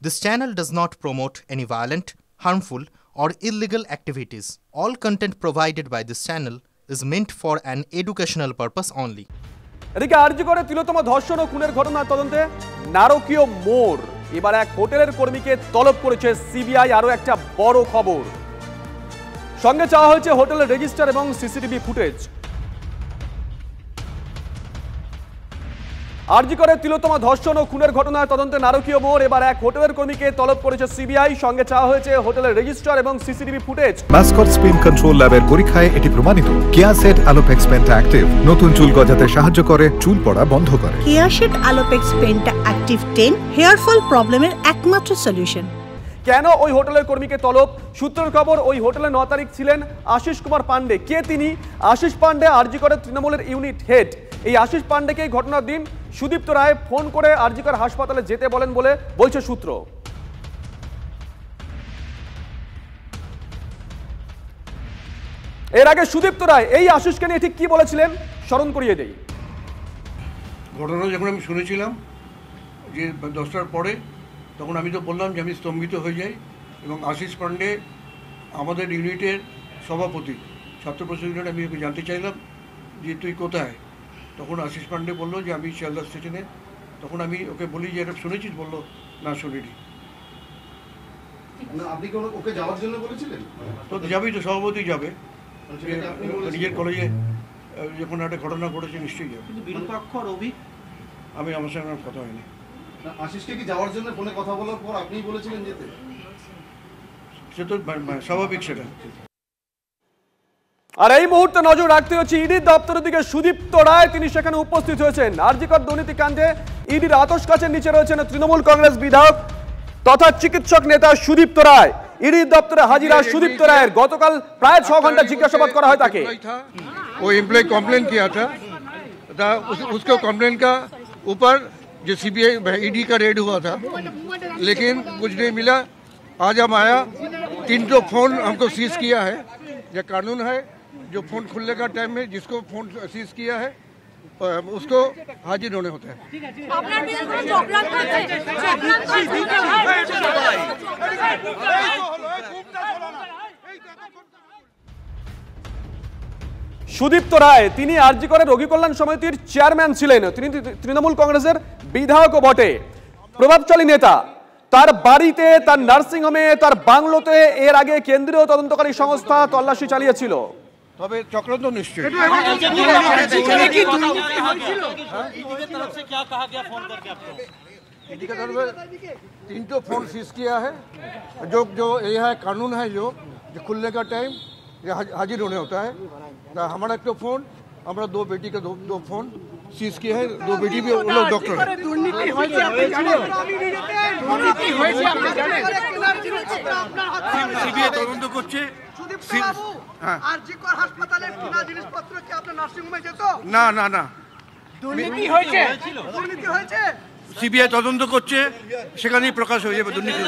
This channel does not promote any violent, harmful, or illegal activities. All content provided by this channel is meant for an educational purpose only. এদিকে আরজিকরে তিলোত্তম ধর্ষণ ও খুনের ঘটনার তদন্তে নারকীয় মোড়। এবার এক হোটেলের কর্মীকে তলব করেছে সিবিআই। আরও একটা বড় খবর, সঙ্গে চাওয়া হয়েছে হোটেলের রেজিস্টার এবং সিসিটিভি ফুটেজ। আরজিকরে তিলোত্তম ধর্ষণ ও খুনের ঘটনার তদন্তে নারকীয় মোড়। এবার এক হোটেলের কর্মীকে তলব করেছে সিবিআই, সঙ্গে চাওয়া হয়েছে হোটেলের রেজিস্টার এবং CCTV footage. Mascot spin control ল্যাবের পরীক্ষায় এটি প্রমাণিত। কেয়াসেট আলোপেক্স পেন্টা অ্যাক্টিভ নতুন চুল গজাতে সাহায্য করে, চুল পড়া বন্ধ করে। Keya Seth Alopex penta active 10 hair fall প্রবলেমের একমাত্র সলিউশন। কেন ওই হোটেলের কর্মীকে তলব? সূত্রের খবর, ওই হোটেলে 9 তারিখ ছিলেন আশিস কুমার পান্ডে। কে তিনি? আশিস পান্ডে আরজিকরের তৃণমূলের ইউনিট হেড। এই আশিস পান্ডেকে এই ঘটনার দিন সুদীপ্ত রায় ফোন করে আরজিকর হাসপাতালে যেতে বলেন বলে বলছে সূত্র। এর আগে সুদীপ্ত রায় এই আশিসকে নিয়ে ঠিক কি বলেছিলেন স্মরণ করিয়ে দেই। ঘটনা যখন আমি শুনেছিলাম যে 10টার পরে, তখন আমি তো বললাম যে আমি স্তম্ভিত হয়ে যাই। এবং আশিস পান্ডে আমাদের ইউনিটের সভাপতি, ছাত্র পরিষদ ইউনিট, আমি ওকে জানতে চাইলাম যে তুই কোথায়? তখন আশিস পান্ডে বললো যে আমি শিয়ালদা স্টেশনে। তখন আমি ওকে বলি যে এটা শুনেছিস? বললো না, শুনিনি। আপনি কি ওকে যাওয়ার জন্য বলেছিলেন? তো যাবেই, তো সভাপতি যাবে, নিজের কলেজে যখন একটা ঘটনা ঘটেছে নিশ্চয়ই যাবে। আমি আমার সঙ্গে কথা হয়নি। আশিসকে কি যাওয়ার জন্য ফোনে কথা বলার পর আপনিই বলেছিলেন যেতে? সে তো স্বাভাবিক সেটা। আর এই মুহূর্তে নজর রাখতে হচ্ছে ইডির দপ্তরের দিকে। সুদীপ্ত রায় তিনি সেখানে উপস্থিত হয়েছেন। আরজিকর দুর্নীতি কাণ্ডে ইডির আতশ কাচের নিচে রয়েছেন তৃণমূল কংগ্রেস বিধায়ক তথা চিকিৎসক নেতা সুদীপ্ত রায়। ইডির দপ্তরে হাজিরা সুদীপ্ত রায়ের। গতকাল প্রায় 6 ঘন্টা জিজ্ঞাসাবাদ করা হয় তাকে। वो एम्प्लॉय कंप्लेन किया था, उसको कंप्लेन का ऊपर जो सीबीआई ईडी का रेड हुआ था, लेकिन कुछ नहीं मिला। आज हम आया, 3 फोन हमको सीज किया है। यह कानून है, जो फोन खुलने का टाइम में जिसको फोन सीज किया है उसको हाजिर होने होता है। সুদীপ্ত রায় তিনি আরজিকরের রোগী কল্যাণ সমিতির চেয়ারম্যান ছিলেন। তিনি তৃণমূল কংগ্রেসের বিধায়কও বটে, প্রভাবশালী নেতা। তার বাড়িতে, তার নার্সিং হোমে, তার বাংলোতে এর আগে কেন্দ্রীয় তদন্তকারী সংস্থা তল্লাশি চালিয়েছিল। তবে চক্রান্ত নিশ্চয়ই। ईडी की तरफ से 3 फोन सीज किया है। जो ये है कानून है, जो खुलने का टाइम हाजिर होने होता है। हमारा 1 फोन, हमारा 2 बेटी का 2 फोन सीज किया है। 2 बेटी भी लोग डॉक्टर है। सीबीआई তদন্ত করছে। আরজিকর হাসপাতালের কিনা জিনিসপত্র কি আপনার নার্সিং হোমে যেত? না না না, দুর্নীতি হয়েছে। দুর্নীতি হয়েছে, সিবিআই তদন্ত করছে, সেখানেই প্রকাশ হয়ে যাবে দুর্নীতি।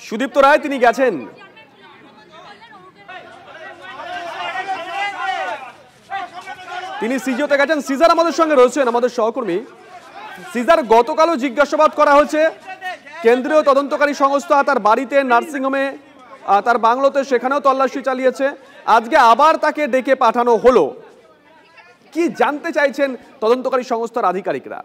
সুদীপ্ত রায় তিনি গেছেন। তিনি সিজিওতে গেছেন। সিজার আমাদের সঙ্গে রয়েছেন, আমাদের সহকর্মী। সিজার, গতকালও জিজ্ঞাসাবাদ করা হয়েছে কেন্দ্রীয় তদন্তকারী সংস্থা তার বাড়িতে, নার্সিংহোমে, তার বাংলোতে, সেখানেও তল্লাশি চালিয়েছে। আজকে আবার তাকে ডেকে পাঠানো হলো। কি জানতে চাইছেন তদন্তকারী সংস্থার আধিকারিকরা?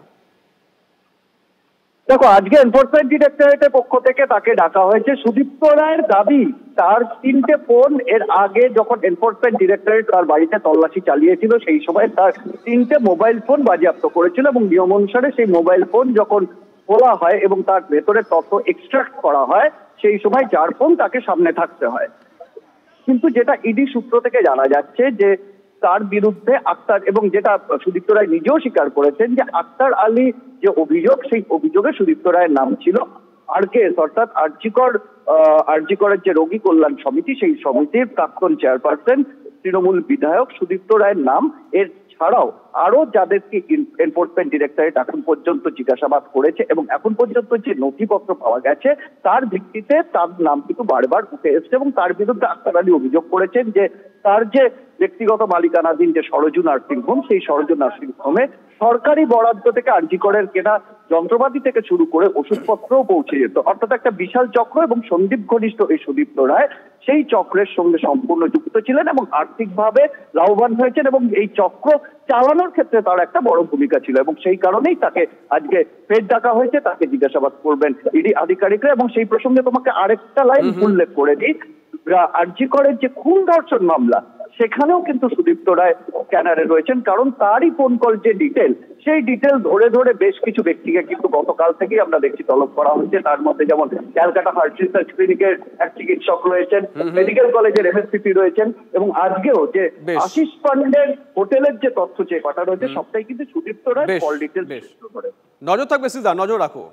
দেখো, আজকে এনফোর্সমেন্ট ডিরেক্টরেটের পক্ষ থেকে তাকে ডাকা হয়েছে। সুদীপ্ত রায়ের দাবি, তার 3টে ফোন এর আগে যখন এনফোর্সমেন্ট ডিরেক্টরেট তার বাড়িতে তল্লাশি চালিয়েছিল, সেই সময় তার 3টে মোবাইল ফোন বাজেয়াপ্ত করেছিল এবং নিয়ম অনুসারে সেই মোবাইল ফোন যখন খোলা হয় এবং তার ভেতরে তথ্য এক্সট্রাক্ট করা হয়, সেই সময় 4 ফোন তাকে সামনে থাকতে হয়। কিন্তু যেটা ইডি সূত্র থেকে জানা যাচ্ছে যে তার বিরুদ্ধে আক্তার, এবং যেটা সুদীপ্ত রায় নিজেও স্বীকার করেছেন, যে আক্তার আলী যে অভিযোগ, সেই অভিযোগে সুদীপ্ত রায়ের নাম ছিল। আরকেএস অর্থাৎ আরজিকরের যে রোগী কল্যাণ সমিতি, সেই সমিতির প্রাক্তন চেয়ারপারসন তৃণমূল বিধায়ক সুদীপ্ত রায়ের নাম এর ছাড়াও আরো যাদেরকে এনফোর্সমেন্ট ডিরেক্টরেট এখন পর্যন্ত জিজ্ঞাসাবাদ করেছে এবং এখন পর্যন্ত যে নথিপত্র পাওয়া গেছে তার ভিত্তিতে তার নাম কিন্তু বারবার উঠে এসছে এবং তার বিরুদ্ধে আক্তার আলী অভিযোগ করেছেন যে তার যে ব্যক্তিগত মালিকানাধীন যে সরজু নার্সিং হোম, সেই সরজু নার্সিং হোমে সরকারি বরাদ্দ থেকে আরজি করের কেনা যন্ত্রপাতি থেকে শুরু করে ওষুধপত্রও পৌঁছে যেত, অর্থাৎ একটা বিশাল চক্র। এবং সন্দীপ ঘনিষ্ঠ এই সুদীপ্ত রায় সেই চক্রের সঙ্গে সম্পূর্ণ যুক্ত ছিলেন এবং আর্থিকভাবে লাভবান হয়েছেন এবং এই চক্র চালানোর ক্ষেত্রে তার একটা বড় ভূমিকা ছিল এবং সেই কারণেই তাকে আজকে ফের ডাকা হয়েছে, তাকে জিজ্ঞাসাবাদ করবেন ইডি আধিকারিকরা। এবং সেই প্রসঙ্গে তোমাকে আরেকটা লাইন উল্লেখ করে দিই, আরজি করের যে খুন ধর্ষণ মামলা সেখানেও কিন্তু সুদীপ্ত রায় স্ক্যানারে রয়েছেন, কারণ তারই ফোন কল যে ডিটেল, সেই ডিটেল ধরে ধরে বেশ কিছু ব্যক্তিকে কিন্তু গতকাল থেকেই আমরা দেখছি তলব করা হচ্ছে। তার মধ্যে যেমন ক্যালকাটা হার্ট রিসার্চ ক্লিনিকের এক চিকিৎসক রয়েছেন, মেডিকেল কলেজের এমএসসিপি রয়েছেন এবং আজকেও যে আশিস পান্ডের হোটেলের যে তথ্য চেয়ে পাঠানো হয়েছে সবটাই কিন্তু সুদীপ্ত রায় কল ডিটেল। নজর থাকবে সিজা, নজর রাখো।